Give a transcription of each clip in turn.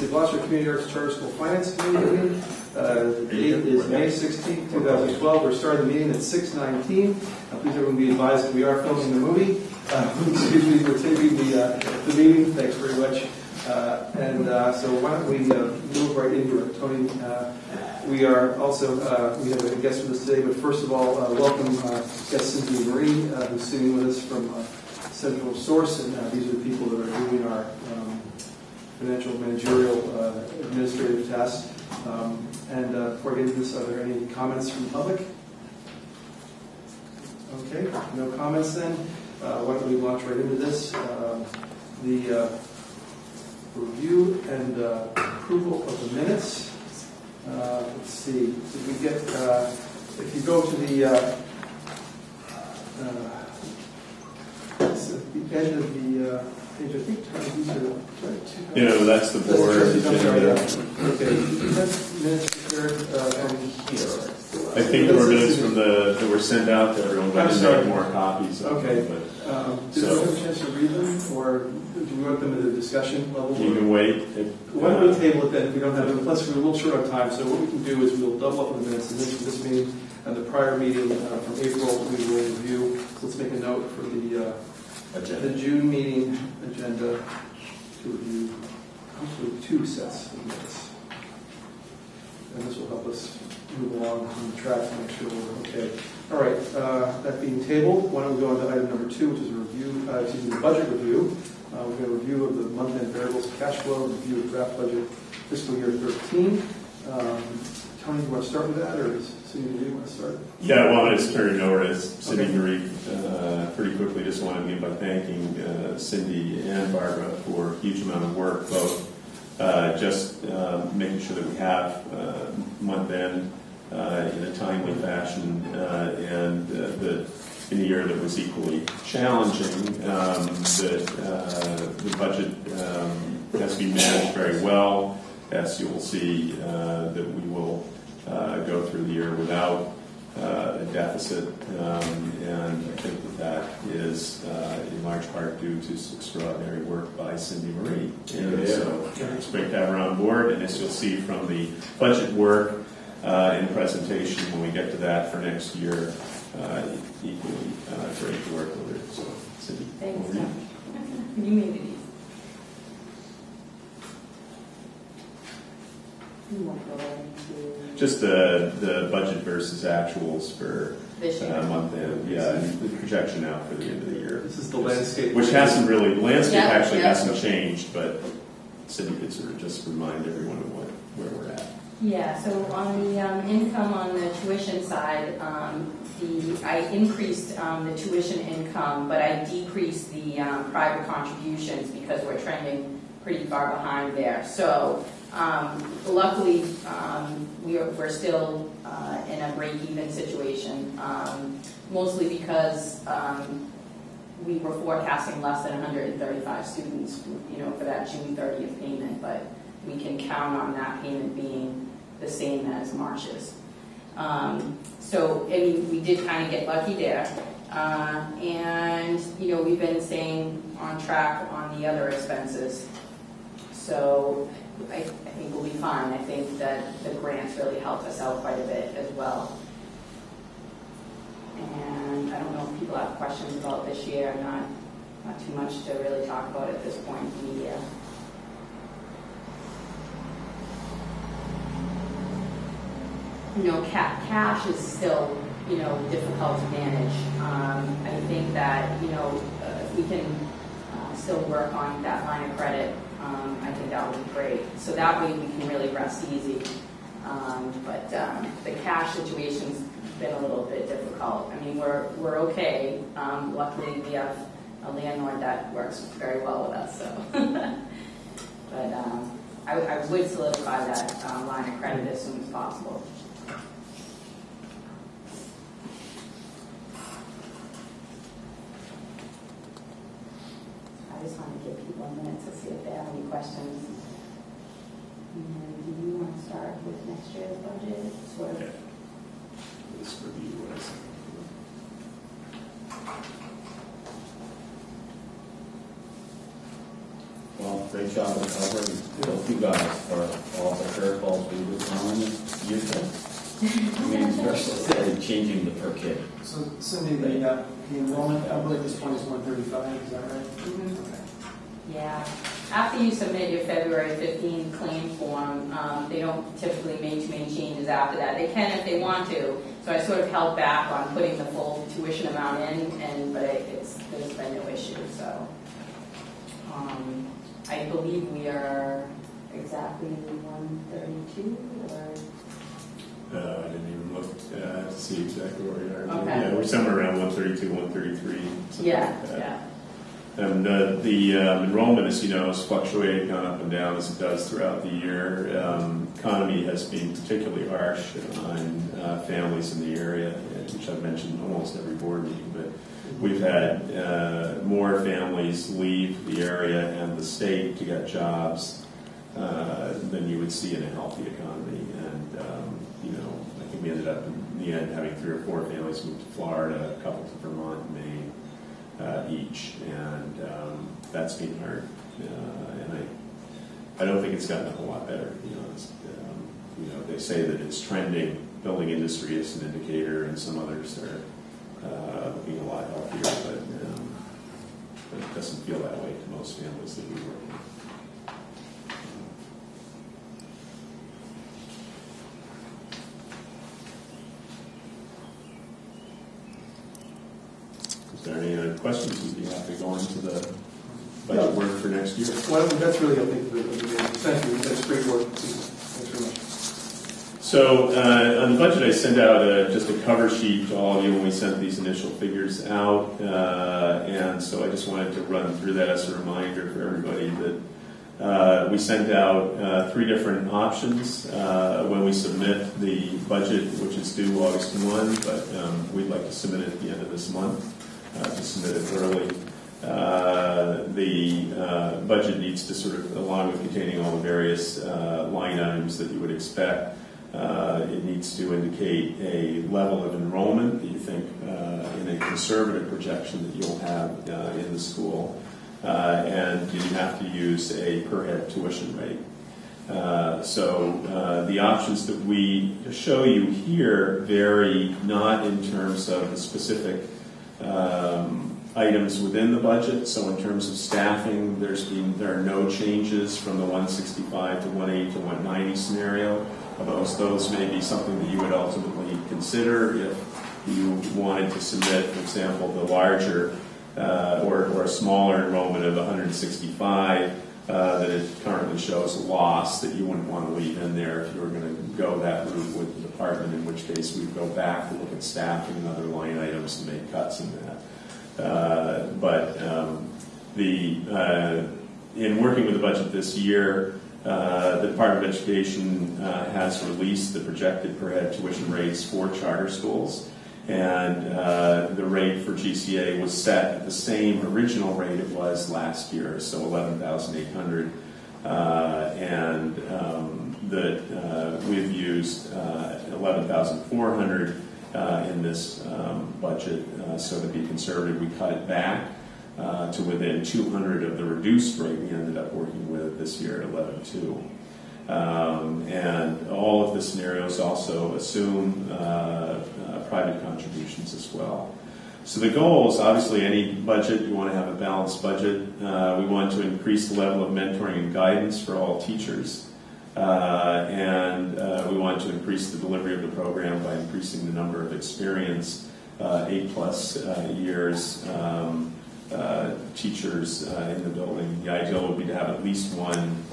the Gloucester Community Arts Charter School Finance Committee meeting. The date is May 16, 2012. We're starting the meeting at 6:19. Please everyone be advised that we are filming the movie. Excuse me, we're taping the meeting. Thanks very much. So why don't we move right into it. Tony, we are also, we have a guest with us today, but first of all, welcome guest Cindy Marie, who's sitting with us from Central Source, and these are the people that are doing our financial, managerial, administrative tasks. Before I get into this, are there any comments from the public? Okay, no comments then. Why don't we launch right into this? The review and approval of the minutes. Let's see. Did we get? If you go to the end of the page, I think these are. That's the board. Okay. Minutes prepared from here. I think there were minutes from that were sent out to everyone, but I didn't make more copies. Okay. Did you have a chance to read them, or do we want them at a discussion level? You can wait. Why don't we table it then if we don't have them? Plus, we're a little short on time, so what we can do is we'll double up the minutes in this meeting and the prior meeting from April. We will review. So let's make a note for the June meeting agenda to review hopefully 2 sets of minutes. And this will help us move along on the track to make sure we're okay. All right, that being tabled, why don't we go on to item number 2, which is a review, the budget review. We've got a review of the month-end variables of cash flow, review of draft budget fiscal year 13. Tony, do you want to start with that, or does Cindy, do you want to start? Yeah, well, I just turned it over to Cindy Marie pretty quickly. Just want to begin by thanking Cindy and Barbara for a huge amount of work, both just making sure that we have month-end in a timely fashion, and that in a year that was equally challenging, the budget has been managed very well. As you will see, that we will go through the year without a deficit, and I think that is in large part due to extraordinary work by Cindy Marie. And so it's great to have her on board, and as you'll see from the budget work in the presentation when we get to that for next year, equally great to work with her. So, Cindy, thanks. You made it easy. Just the budget versus actuals for month end, and the projection out for the end of the year. This is the landscape, which hasn't really hasn't changed, but Cindy could sort of just remind everyone of where we're at. Yeah. So on the income on the tuition side, I increased the tuition income, but I decreased the private contributions because we're trending pretty far behind there. So. Luckily, we're still in a break-even situation, mostly because we were forecasting less than 135 students, for that June 30th payment, but we can count on that payment being the same as March's. So, we did kind of get lucky there. And, we've been staying on track on the other expenses. So, I think we'll be fine. I think that the grants really helped us out quite a bit as well. And I don't know if people have questions about this year. Not too much to really talk about at this point in the year. Cash is still, difficult to manage. I think that, if we can still work on that line of credit, I think that would be great. So that way we can really rest easy. But the cash situation's been a little bit difficult. We're okay. Luckily, we have a landlord that works very well with us. So, but I would solidify that line of credit as soon as possible. I just want to give people a minute to see if they have any questions. And do you want to start with next year's budget? Sort of. This review was. Well, great job of covering both you guys for all the curveballs we were throwing at you. I mean, especially changing the per kid. So Cindy, the enrollment, I believe this point is 135, is that right? Mhm. Okay. Yeah. After you submit your February 15 claim form, they don't typically make too many changes after that. They can if they want to. So I sort of held back on putting the full tuition amount in, but there's been no issue. So I believe we are exactly 132 or. I didn't even look to see exactly where we are. Okay. Yeah, we're somewhere around 132, 133. Yeah, like that. yeah. And the enrollment, as you know, has fluctuated, gone up and down as it does throughout the year. Economy has been particularly harsh on families in the area, which I've mentioned almost every board meeting. But we've had more families leave the area and the state to get jobs than you would see in a healthy economy. And I think we ended up in the end having 3 or 4 families move to Florida, a couple to Vermont and Maine. Each, and that's been hard. And I don't think it's gotten a whole lot better, to be honest. They say that it's trending. Building industry is an indicator, and some others are looking a lot healthier, but it doesn't feel that way to most families that we work with. Is there any other questions? We'd be happy to go into the budget work for next year. Well, that's really, I think, thank you. That's great work. Thanks very much. So on the budget, I sent out just a cover sheet to all of you when we sent these initial figures out. And so I just wanted to run through that as a reminder for everybody that we sent out 3 different options when we submit the budget, which is due August 1, but we'd like to submit it at the end of this month. To submit it early. The budget needs to sort of, along with containing all the various line items that you would expect, it needs to indicate a level of enrollment that you think in a conservative projection that you'll have in the school, and you have to use a per head tuition rate. So the options that we show you here vary not in terms of the specific items within the budget. So in terms of staffing, there are no changes from the 165 to 180 to 190 scenario. Those may be something that you would ultimately consider if you wanted to submit, for example, the larger or a smaller enrollment of 165 that it currently shows a loss that you wouldn't want to leave in there if you were going to go that route with the department, in which case we'd go back and look at staffing and other line items to make cuts in that. In working with the budget this year, the Department of Education has released the projected per head tuition rates for charter schools, and the rate for GCA was set at the same original rate it was last year, so $11,800, and that we've used $11,400 in this budget. So to be conservative, we cut it back to within 200 of the reduced rate we ended up working with this year at 11.2. And all of the scenarios also assume private contributions as well. So the goal is obviously any budget, you want to have a balanced budget. We want to increase the level of mentoring and guidance for all teachers. And we want to increase the delivery of the program by increasing the number of experienced 8+ years teachers in the building. The ideal would be to have at least one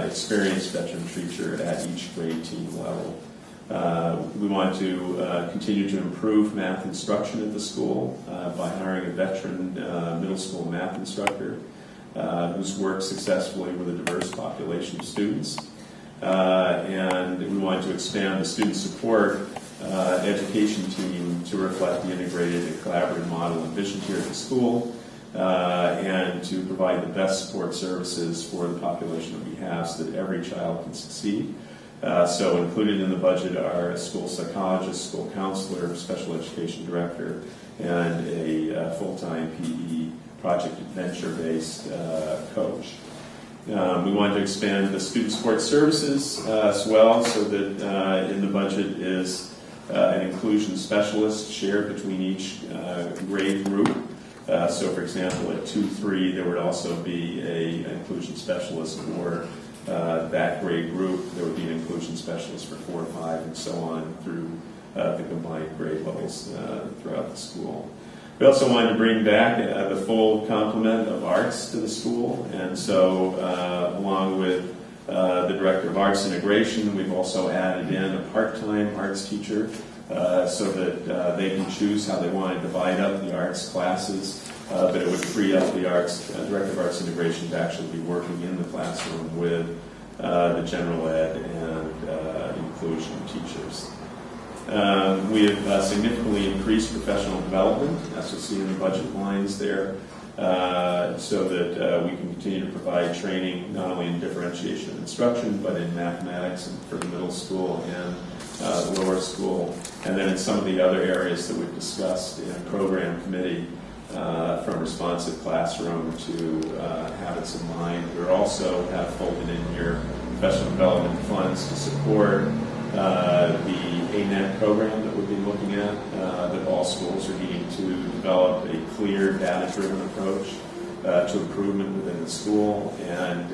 experienced veteran teacher at each grade team level. We want to continue to improve math instruction at the school by hiring a veteran middle school math instructor who's worked successfully with a diverse population of students. And we want to expand the student support education team to reflect the integrated and collaborative model and vision here at the school, and to provide the best support services for the population that we have so that every child can succeed. So included in the budget are a school psychologist, school counselor, special education director, and a full-time PE project adventure-based coach. We wanted to expand the student support services as well, so that in the budget is an inclusion specialist shared between each grade group. So, for example, at 2-3, there would also be an inclusion specialist for that grade group. There would be an inclusion specialist for 4-5, and so on through the combined grade levels throughout the school. We also wanted to bring back the full complement of arts to the school, and so along with the Director of Arts Integration, we've also added in a part-time arts teacher so that they can choose how they want to divide up the arts classes, but it would free up the Director of Arts Integration to actually be working in the classroom with the general ed and inclusion teachers. We have significantly increased professional development, as you'll see in the budget lines there, so that we can continue to provide training not only in differentiation of instruction, but in mathematics and for the middle school and the lower school, and then in some of the other areas that we've discussed in program committee, from responsive classroom to habits of mind. We also have folded in here professional development funds to support the ANET program that we'll be looking at, that all schools are needing to develop a clear data-driven approach to improvement within the school, and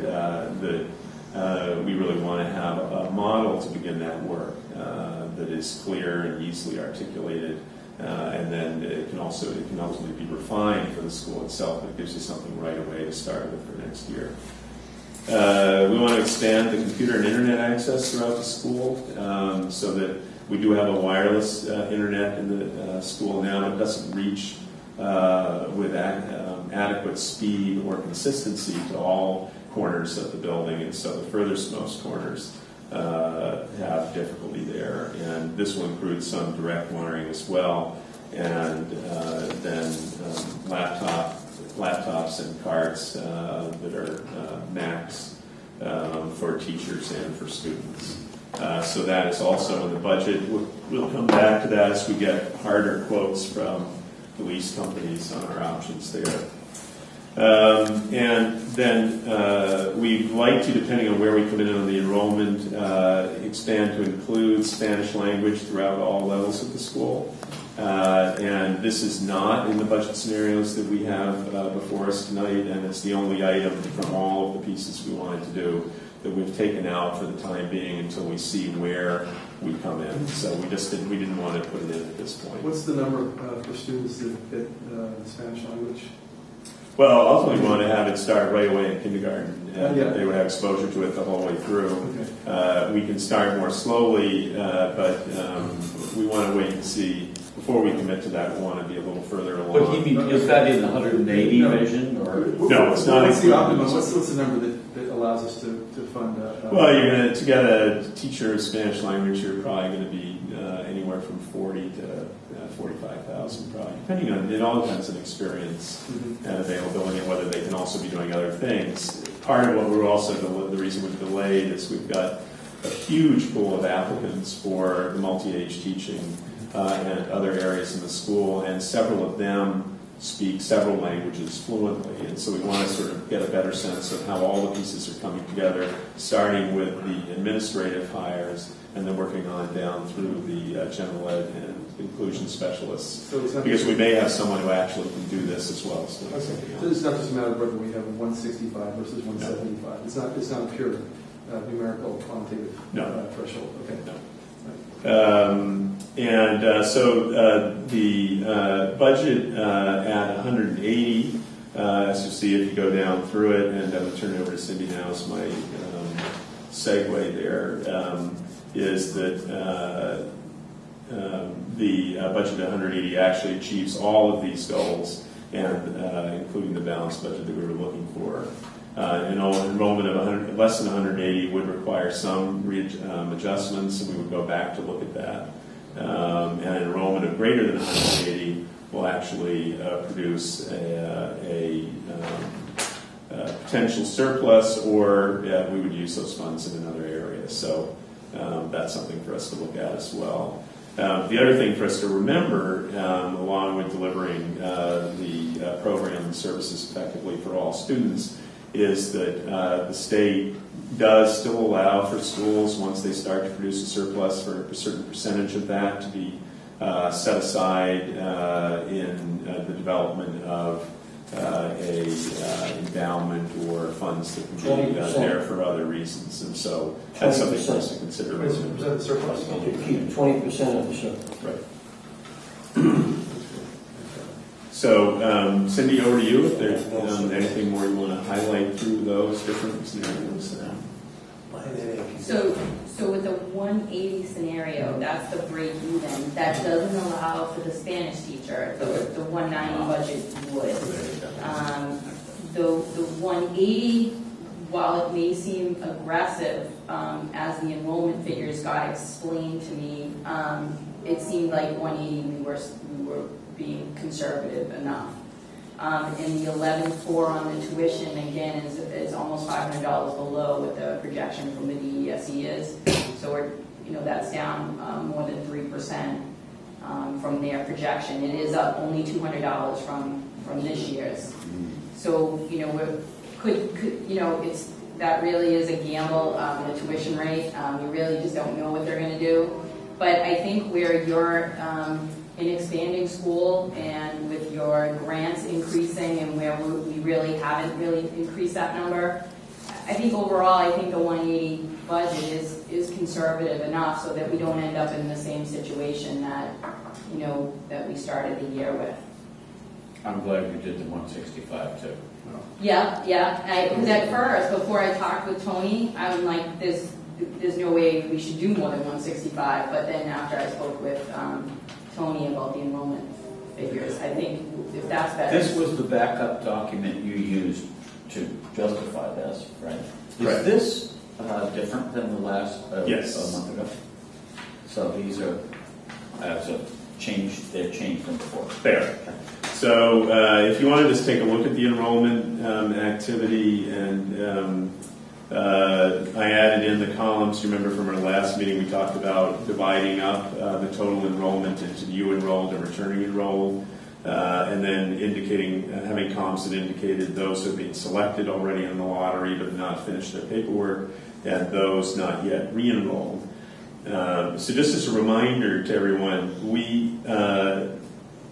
we really want to have a model to begin that work that is clear and easily articulated, and then it can ultimately be refined for the school itself. It gives you something right away to start with for next year. We want to expand the computer and internet access throughout the school, so that we do have a wireless internet in the school now. It doesn't reach with adequate speed or consistency to all corners of the building, and so the furthest most corners have difficulty there. And this will include some direct wiring as well, and then laptops and cards that are Macs for teachers and for students. So that is also in the budget. We'll come back to that as we get harder quotes from the lease companies on our options there. And then we'd like to, depending on where we come in on the enrollment, expand to include Spanish language throughout all levels of the school. And this is not in the budget scenarios that we have before us tonight, and it's the only item from all of the pieces we wanted to do that we've taken out for the time being until we see where we come in. So we didn't want to put it in at this point. What's the number for students that fit the Spanish language? Well, ultimately we want to have it start right away in kindergarten, and yeah. They would have exposure to it the whole way through. Okay. We can start more slowly, but we want to wait and see. Before we commit to that, we want to be a little further along. What do you mean? Is that in the 180 vision? Or? No, it's not. What's the optimum? What's the number that allows us to fund that? Well, to get a teacher of Spanish language, you're probably going to be anywhere from 40 to 45,000, probably, depending on, it all depends on experience and availability, and whether they can also be doing other things. Part of what we're also, the reason we've delayed is we've got a huge pool of applicants for the multi-age teaching and other areas in the school, and several of them speak several languages fluently, and so we want to sort of get a better sense of how all the pieces are coming together, starting with the administrative hires and then working on down through the general ed and inclusion specialists, because we may have someone who actually can do this as well. So it's not just a matter of whether we have 165 versus 175. No. It's not a pure numerical quantitative threshold. Okay. No. So the budget at 180, as you see if you go down through it, and I'm going to turn it over to Cindy now as my segue there, is that the budget at 180 actually achieves all of these goals, and including the balanced budget that we were looking for. Enrollment of less than 180 would require some adjustments, and we would go back to look at that. And enrollment of greater than 180 will actually produce a potential surplus, or we would use those funds in another area. So that's something for us to look at as well. The other thing for us to remember, along with delivering the program and services effectively for all students, is that the state does still allow for schools, once they start to produce a surplus, for a certain percentage of that to be set aside in the development of a endowment or funds that can be there for other reasons. And so that's something for us to consider. 20% of the surplus? Keep 20% of the surplus. Right. So, Cindy, over to you. If there's anything more you want to highlight through those different scenarios. So with the 180 scenario, that's the break even. That doesn't allow for the Spanish teacher. The 190 budget would. The 180, while it may seem aggressive, as the enrollment figures got explained to me, it seemed like 180 we were being conservative enough. And the 11.4 on the tuition, again, is almost $500 below what the projection from the DESE is. So that's down more than 3% from their projection. It is up only $200 from this year's. So that really is a gamble. The tuition rate, you really just don't know what they're going to do. But I think where you're in expanding school and with your grants increasing and where we really haven't really increased that number, I think overall, I think the 180 budget is conservative enough so that we don't end up in the same situation that we started the year with. I'm glad you did the 165 too. Yeah. Because at first, before I talked with Tony, I'm like, there's no way we should do more than 165. But then after I spoke with Tony about the enrollment figures, I think if that's better. This was the backup document you used to justify this, right? Right. Is this different than the last Yes. a month ago? So these are they've changed from before. Fair. So if you want to just take a look at the enrollment activity, and I added in the columns. You remember from our last meeting we talked about dividing up the total enrollment into new enrolled and returning enrolled, and then having columns that indicated those who have been selected already in the lottery but have not finished their paperwork, and those not yet re-enrolled. So just as a reminder to everyone, we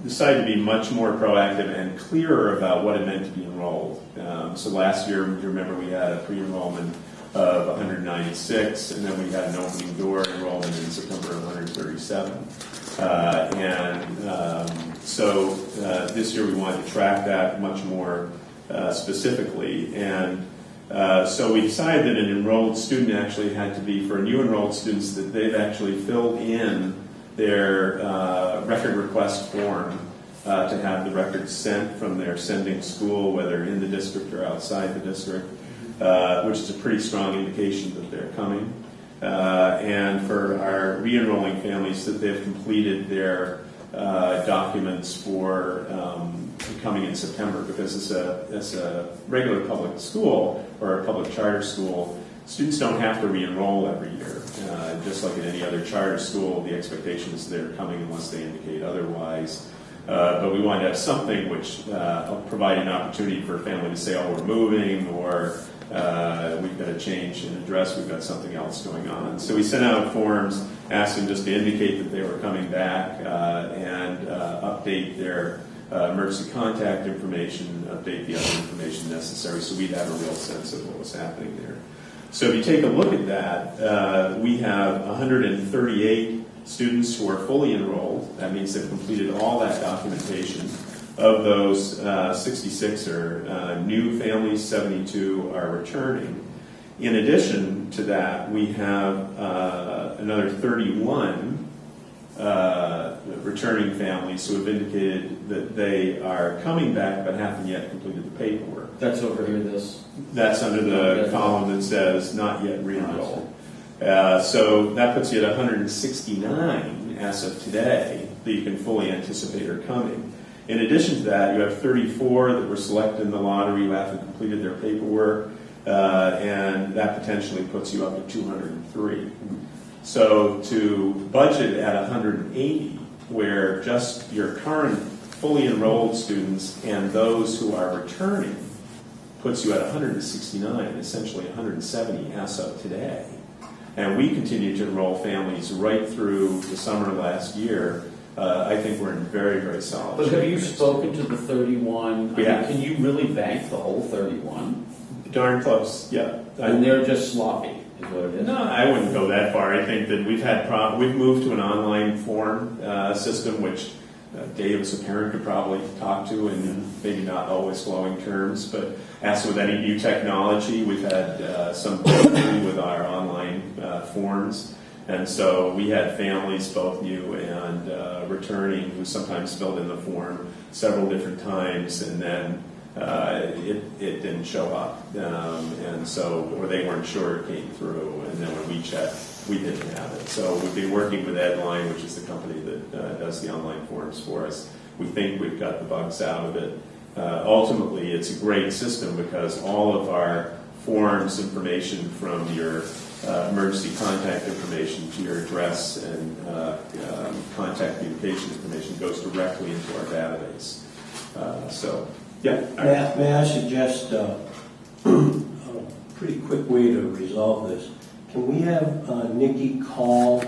decided to be much more proactive and clearer about what it meant to be enrolled. So last year, you remember, we had a pre-enrollment of 196, and then we had an opening door enrollment in September of 137. So this year we wanted to track that much more specifically. And so we decided that an enrolled student actually had to be, for new enrolled students, that they've actually filled in their record request form to have the records sent from their sending school, whether in the district or outside the district, which is a pretty strong indication that they're coming. And for our re-enrolling families, that they've completed their documents for coming in September, because as a regular public school or a public charter school, students don't have to re-enroll every year. Just like in any other charter school, the expectation is they're coming unless they indicate otherwise. But we wanted to have something which provide an opportunity for a family to say, oh, we're moving, or we've got a change in address, we've got something else going on. So we sent out forms asking just to indicate that they were coming back and update their emergency contact information, update the other information necessary, so we'd have a real sense of what was happening there. So if you take a look at that, we have 138 students who are fully enrolled. That means they've completed all that documentation. Of those, 66 are new families, 72 are returning. In addition to that, we have another 31 returning families who have indicated that they are coming back but haven't yet completed the paperwork. That's over here, That's under the column that says not yet re-enrolled. So that puts you at 169 as of today that you can fully anticipate are coming. In addition to that, you have 34 that were selected in the lottery who haven't completed their paperwork, and that potentially puts you up to 203. So to budget at 180, where just your current fully enrolled students and those who are returning puts you at 169, essentially 170 as of today. And we continue to enroll families right through the summer last year. I think we're in very, very solid But shape. have you spoken to the 31? We have. Can you really bank the whole 31? Darn close, yeah. And they're just sloppy, is what it is? No, I wouldn't go that far. I think that we've moved to an online form system, which Dave as a parent could probably talk to, and maybe not always glowing terms, but as with any new technology, we've had some difficulty with our online forms. And so we had families, both new and returning, who sometimes filled in the form several different times, and then it didn't show up. And so, or they weren't sure it came through, and then when we checked, we didn't have it. So we've been working with Edline, which is the company that does the online forms for us. We think we've got the bugs out of it. Ultimately, it's a great system because all of our forms information from your emergency contact information to your address and contact communication information goes directly into our database. So, yeah. May I suggest a pretty quick way to resolve this? Can we have Nikki call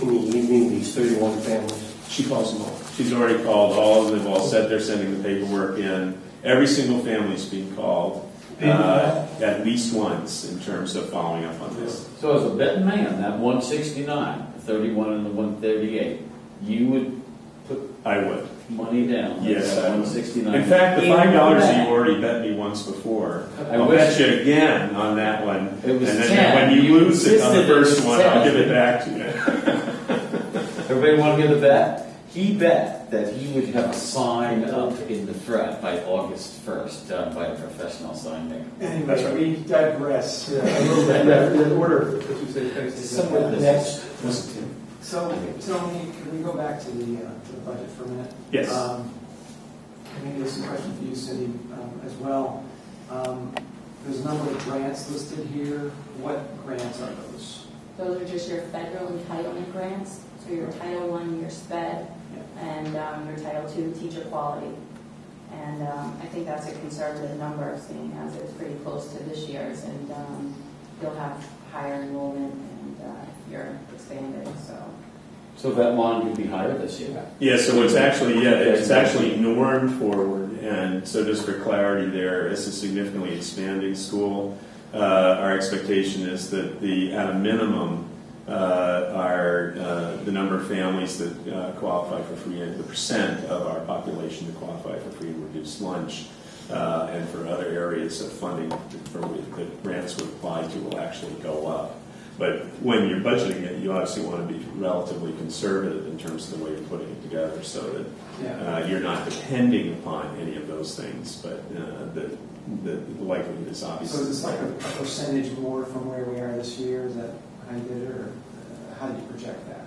in the evening these 31 families? She calls them all. She's already called all of them. They've all said they're sending the paperwork in. Every single family's being called at least once in terms of following up on this. So as a betting man, that 169, the 31 and the 138, you would put I would. money down. Yes, at I would. 169. In fact, the Even $5 that. you already bet me once before, I I'll wish- bet you again on that one. It was and then 10. when you You lose it on the insisted it was first one, 10. I'll give it back to you. Everybody want to hear the bet? He bet that he would have a sign up in the threat by August 1st done by a professional sign maker. That's right. We digress. Yeah, a little bit. The order that you say, kind of stays Some like of that. the next. So, Tony, can we go back to the budget for a minute? Yes. And maybe there's some question for you, Cindy, as well. There's a number of grants listed here. What grants are those? Those are just your federal entitlement grants, so your Title I, your SPED, and your Title II teacher quality. And I think that's a conservative number, seeing as it's pretty close to this year's, and you'll have higher enrollment, and you're expanded, so. So that line would be higher this year. Yeah, so it's actually normed forward, and so just for clarity there, it's a significantly expanding school. Our expectation is that at a minimum, the number of families that qualify for free, and the percent of our population that qualify for free and reduced lunch, and for other areas of funding that grants would apply to will actually go up. But when you're budgeting it, you obviously want to be relatively conservative in terms of the way you're putting it together, so that you're not depending upon any of those things. But the likelihood is obviously. So is this like a percentage more from where we are this year? Is that how you did it, or how do you project that?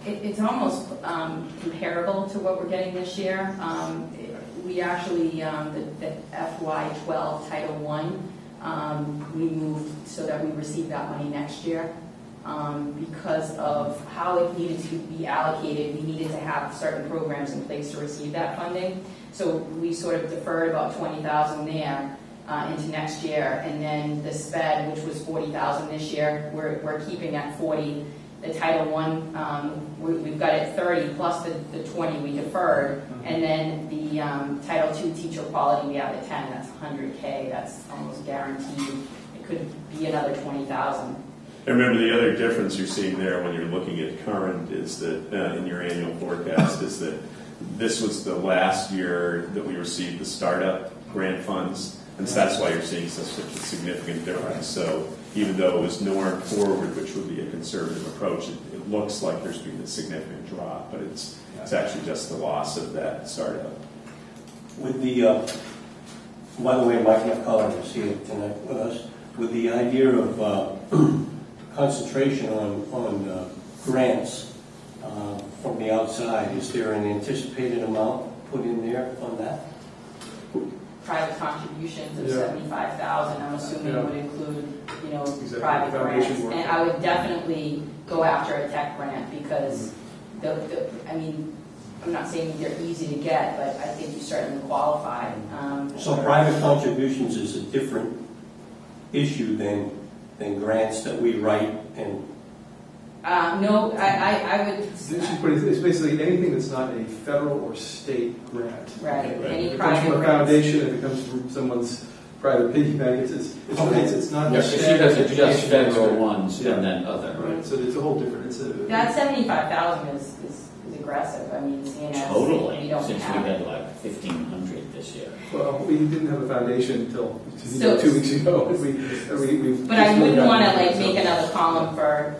It's almost comparable to what we're getting this year. We actually, the FY12 Title I, we moved so that we receive that money next year. Because of how it needed to be allocated, we needed to have certain programs in place to receive that funding. So we sort of deferred about $20,000 there into next year, and then the SPED, which was $40,000 this year, we're keeping at $40,000. The Title I, we've got it 30 plus the 20 we deferred, and then the Title II teacher quality we have at 10. That's $100K. That's almost guaranteed. It could be another $20,000. And remember, the other difference you're seeing there when you're looking at current is that in your annual forecast is that this was the last year that we received the startup grant funds, and so that's why you're seeing such a significant difference. So even though it was normed forward, which would be a conservative approach, it looks like there's been a significant drop, but it's actually just the loss of that startup. With the, by the way, Mike McCullough is here tonight with us. With the idea of concentration on grants from the outside, is there an anticipated amount put in there on that? Private contributions of $75,000, I'm assuming would include, Exactly. private Foundation grants. work. And I would definitely go after a tech grant because I'm not saying they're easy to get, but I think you certainly qualify. So private contributions is a different issue than grants that we write and. No, I would. It's basically anything that's not a federal or state grant. Right, Right. any If it comes private from a grants. foundation, if it comes from someone's private piggy bank, it's not. Yeah, a because she standard does just education federal district. ones Yeah. and then other. Right, so it's a whole different, That 75,000 is aggressive. I mean, CNS, Totally, we don't since we have. had like 1,500 this year. well, we didn't have a foundation until So- 2 weeks ago. But I wouldn't want to like make another column for,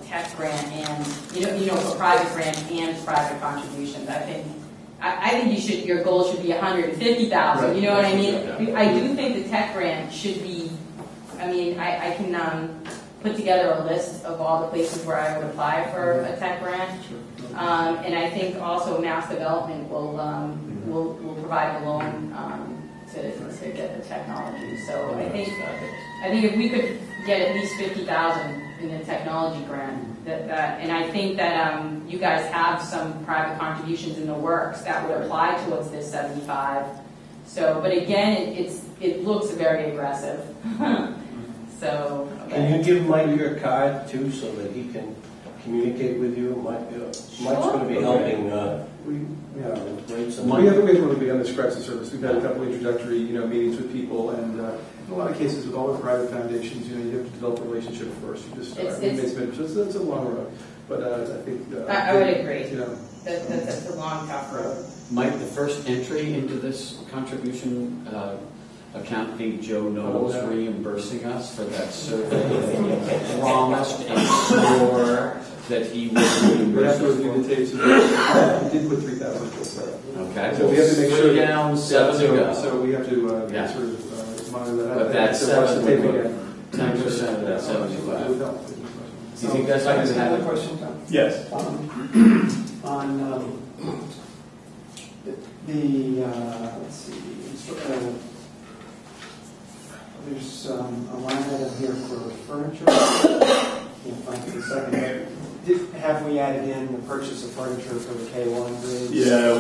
tech grant and, for private grant and private contributions. I think your goal should be 150,000, you know what I mean? I do think the tech grant should be, I can put together a list of all the places where I would apply for a tech grant. And I think also Mass Development will provide the loan to get the technology. So I think if we could get at least 50,000 in the technology grant, and I think that you guys have some private contributions in the works that would apply towards this 75. So, but again, it looks very aggressive. So. Can you give Mike your card too, so that he can communicate with you? Mike's going to be helping. Rate some We money. haven't really begun to scratch the surface. We've had a couple of introductory, meetings with people, and in a lot of cases with all the private foundations, you have to develop a relationship first. You just start. It's a long road, but I think. I would agree. That's a long, tough road. Mike, the first entry into this contribution account paid Joe Knowles reimbursing us for that survey that he promised and swore that he would we reimburse have to us review for. the tapes. We did put 3,000 for that. Okay, So we have to make sure. 3 down, 7 to go. So we have to Yeah. sort of monitor that. But that So watch the 7 tape would again. 10% of that 75. It would help. Do you think that's I going just to have a happen? question, Tom. Yes. On let's see, there's a line item here for furniture. Can't find it in a second. Have we added in the purchase of furniture for the K1 grades? Yeah,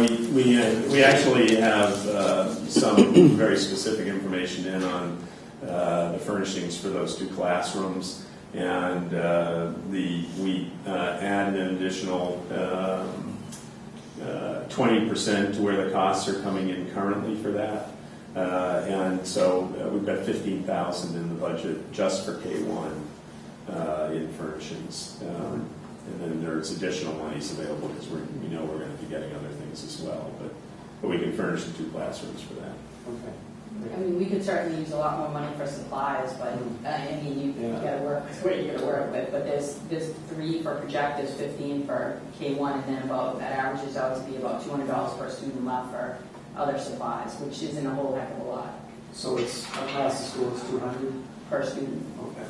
we actually have some very specific information in on the furnishings for those 2 classrooms, and we add an additional 20% to where the costs are coming in currently for that, and so we've got $15,000 in the budget just for K1 in furnishings. And then there's additional monies available because we know we're going to be getting other things as well. But we can furnish the 2 classrooms for that. Okay. We could certainly use a lot more money for supplies, but you got to work with what you're going to work with. But there's 3 for projectors, 15 for K1, and then that averages out to be about $200 per student left for other supplies, which isn't a whole heck of a lot So it's across the school, it's 200. per student. Okay.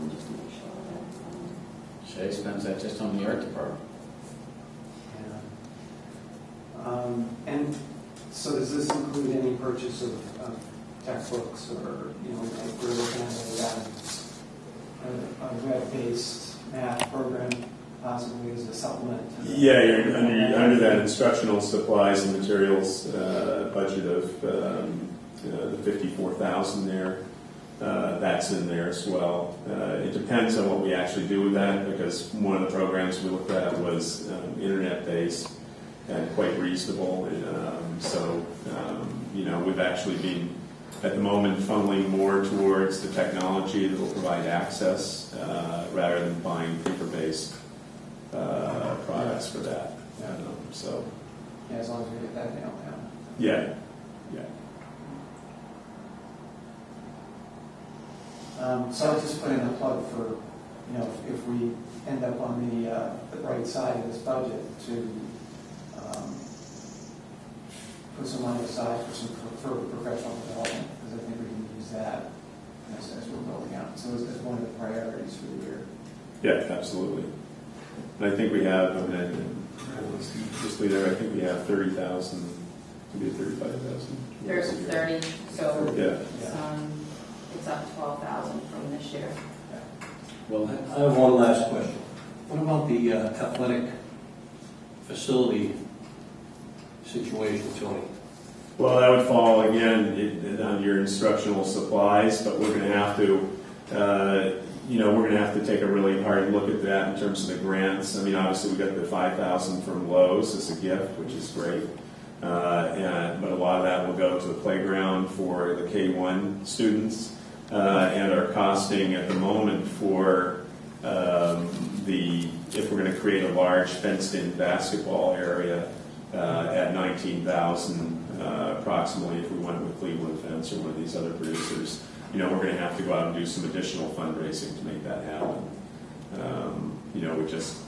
Just make sure that, Shay spends that just on the art department. And so does this include any purchase of textbooks or, like we're looking at a web-based math program possibly as a supplement? To Yeah, you're under that instructional supplies and materials budget of the $54,000 there. That's in there as well. It depends on what we actually do with that, because one of the programs we looked at was internet-based and quite reasonable. We've actually been, at the moment, funneling more towards the technology that will provide access rather than buying paper-based products for that. Yeah, as long as we get that nailed down. Yeah. So I'll just put in a plug for, if we end up on the right side of this budget to put some money aside for professional development, because I think we can use that as we're building out. So it's one of the priorities for the year. Yeah, absolutely. And I think we have, just there, I think we have 30,000, maybe 35,000. There's 30, so Yeah. it's up 12,000 from this year. Well, I have one last question. What about the athletic facility situation, Tony? Well, that would fall again on your instructional supplies, but we're going to have to, we're going to have to take a really hard look at that in terms of the grants. I mean, obviously we got the $5,000 from Lowe's as a gift, which is great, but a lot of that will go to the playground for the K-1 students, and our costing at the moment for if we're going to create a large fenced-in basketball area at $19,000 approximately, if we went with Cleveland Fence or one of these other producers, we're going to have to go out and do some additional fundraising to make that happen.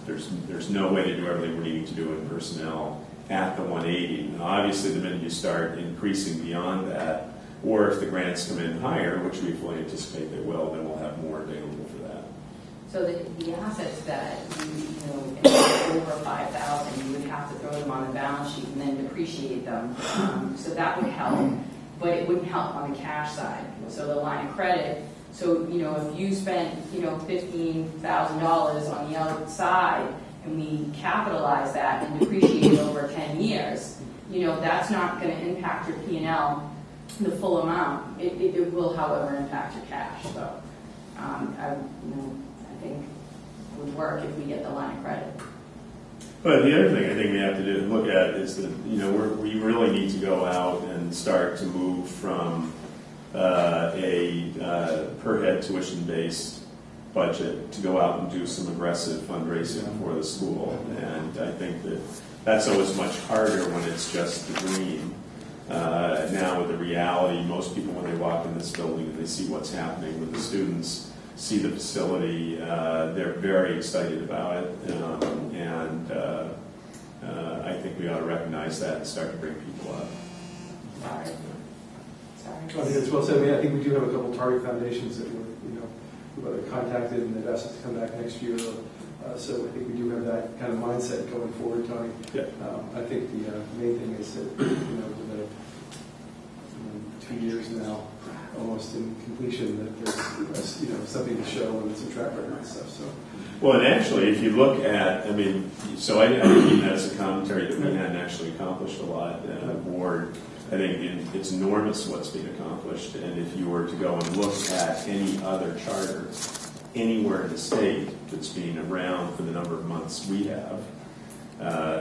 There's no way to do everything we're needing to do in personnel at the 180. Now, obviously, the minute you start increasing beyond that, or if the grants come in higher, which we fully anticipate they will, then we'll have more available for that. So the assets that over 5,000, you would have to throw them on the balance sheet and then depreciate them. So that would help, but it wouldn't help on the cash side. So the line of credit. So if you spent $15,000 on the outside and we capitalize that and depreciate it over 10 years, that's not going to impact your P&L the full amount. It will, however, impact your cash. So I think it would work if we get the line of credit. But the other thing I think we have to look at is that we really need to go out and start to move from a per head tuition based budget to go out and do some aggressive fundraising for the school. And I think that's always much harder when it's just the dream. Now with the reality, most people when they walk in this building and they see what's happening with the students, see the facility, they're very excited about it, and I think we ought to recognize that and start to bring people up. Sorry. I think that's well said. I think we do have a couple target foundations that we've contacted and they've asked us to come back next year. So I think we do have that kind of mindset going forward, Tony. Yeah. I think the main thing is that within 2 years now, almost in completion, that there's something to show and some track record and stuff. So. Well, and actually, if you look at, I didn't mean that as a commentary that we hadn't actually accomplished a lot at the board. I think it's enormous what's being accomplished, and if you were to go and look at any other charter anywhere in the state that's been around for the number of months we have,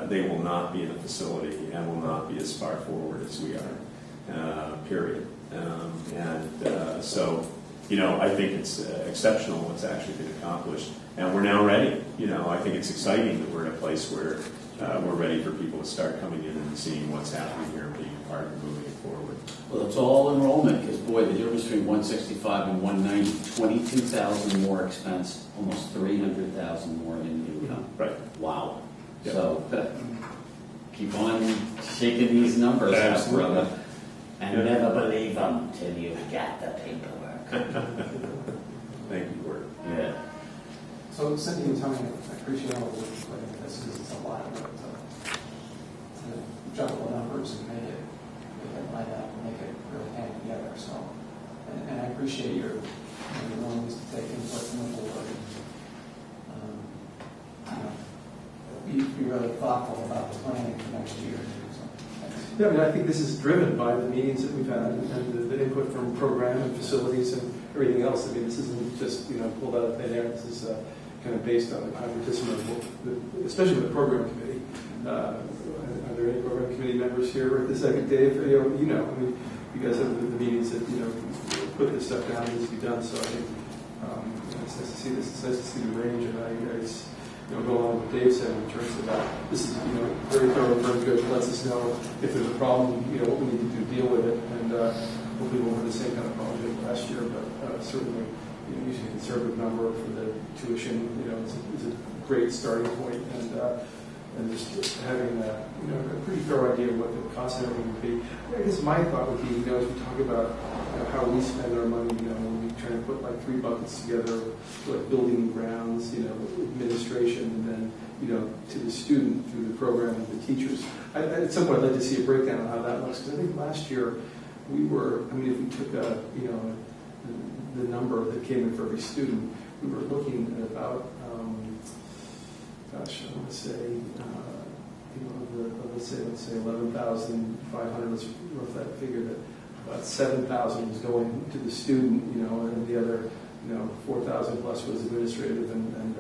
they will not be in a facility and will not be as far forward as we are, period. So I think it's exceptional what's actually been accomplished, and we're now ready. I think it's exciting that we're in a place where we're ready for people to start coming in and seeing what's happening here and being a part of moving it forward. Well, it's all enrollment, because boy, the difference between 165 and 190, 22,000 more expense, almost 300,000 more in income. Right. Wow. Yep. So keep on shaking these numbers up, brother. And never believe them till you've got the paperwork. Thank you, Gordon. Yeah. So Cindy and Tony, I appreciate all the work you put into this, because it's a lot of work to juggle the numbers and make it line up and make it really hang together. So, and I appreciate your willingness to take input from the board and be really thoughtful about the planning for next year. So, Yeah, I think this is driven by the meetings that we've had and the input from program and facilities and everything else. This isn't just pulled out of thin air. This is kind of based on the participation of, especially the program committee. Are there any program committee members here at the second day? You guys have the meetings that put this stuff down and needs to be done. So I think it's nice to see this. It's nice to see the range, and it's go along with what Dave said in terms of that. This is very thorough, very good. It lets us know if there's a problem, what we need to do to deal with it, and hopefully we won't have the same kind of problem as last year. But certainly, using a conservative number for the tuition, is a great starting point, and just having a pretty thorough idea of what the cost of everything would be. I guess my thought would be, as we talk about how we spend our money, when we try to put like 3 buckets together, like building grounds, administration, and then to the student through the program and the teachers. At some point, I'd like to see a breakdown of how that looks, because I think last year we were, if we took the number that came in for every student, we were looking at about gosh, I want to say, let's say 11,500. Let's rough that figure. That about 7,000 is going to the student, and the other, 4,000 plus was administrative and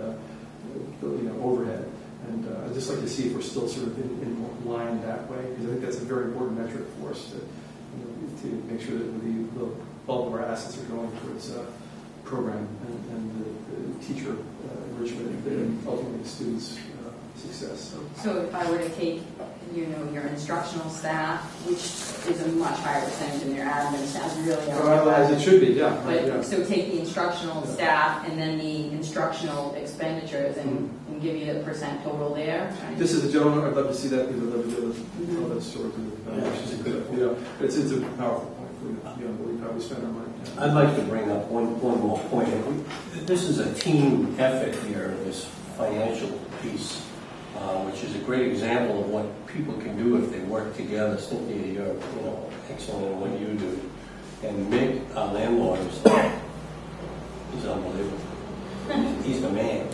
overhead. And I'd just like to see if we're still sort of in line that way, because I think that's a very important metric for us to make sure that the bulk of our assets are going towards program and the teacher enrichment and ultimately the students' success. So if I were to take, your instructional staff, which is a much higher percentage than your admin staff, really. As it should be, yeah. But yeah. so take the instructional staff and then the instructional expenditures and give you the percent total there. This is a gentleman. I'd love to see that because I'd love to be able to tell that story to the It's a good it's a powerful point for you. How we spend our money. I'd like to bring up one more point. This is a team effort here, this financial piece, which is a great example of what people can do if they work together. Cynthia, you're excellent in what you do. And Mick, our landlord, he's unbelievable. He's the man.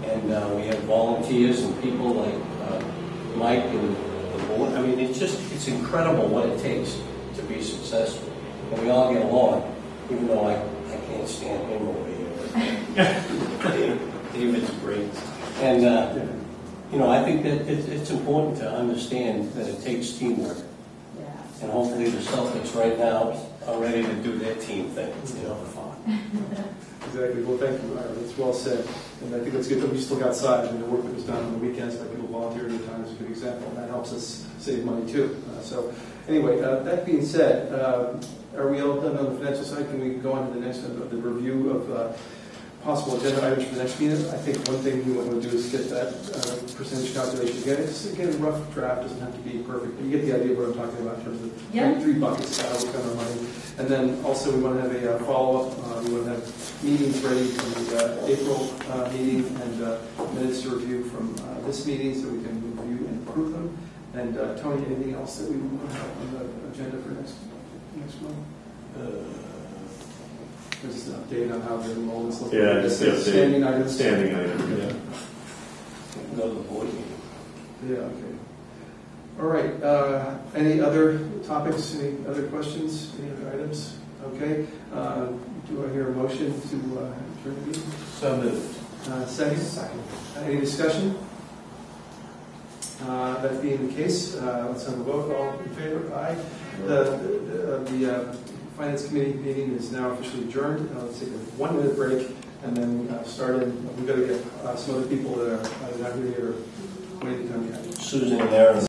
And we have volunteers and people like Mike and the board. I mean, it's incredible what it takes to be successful. And we all get along, even though I can't stand him over here. David's great. And, I think that it's important to understand that it takes teamwork. Yeah. And hopefully the Celtics right now are ready to do their team thing. Exactly. Well, thank you, Ira. That's well said. And I think it's good that we still got side. And the work that was done on the weekends by people volunteering at times is a good example. And that helps us save money, too. So anyway, that being said, are we all done on the financial side? Can we go on to the next one, the review of possible agenda items for the next meeting? I think one thing we want to do is get that percentage calculation. Again, a rough draft doesn't have to be perfect, but you get the idea of what I'm talking about in terms of three buckets, how we spend our money. And then also we want to have a follow-up. We want to have meetings ready from the April meeting and minutes to review from this meeting so we can review and approve them. And Tony, anything else that we want to have on the agenda for next month? Just an update on how the enrollment's looking. Yeah, just the update. Standing items. Standing items, yeah. Go to the board meeting. Yeah, okay. All right. Any other topics? Any other questions? Any other items? Okay. Do I hear a motion to adjourn the meeting? So moved. Second. Any discussion? That being the case, let's have a vote. All in favor? Aye. The Finance Committee meeting is now officially adjourned. Let's take a 1 minute break and then start in. We've got to get some other people that are not here waiting to come in. Susan and Aaron.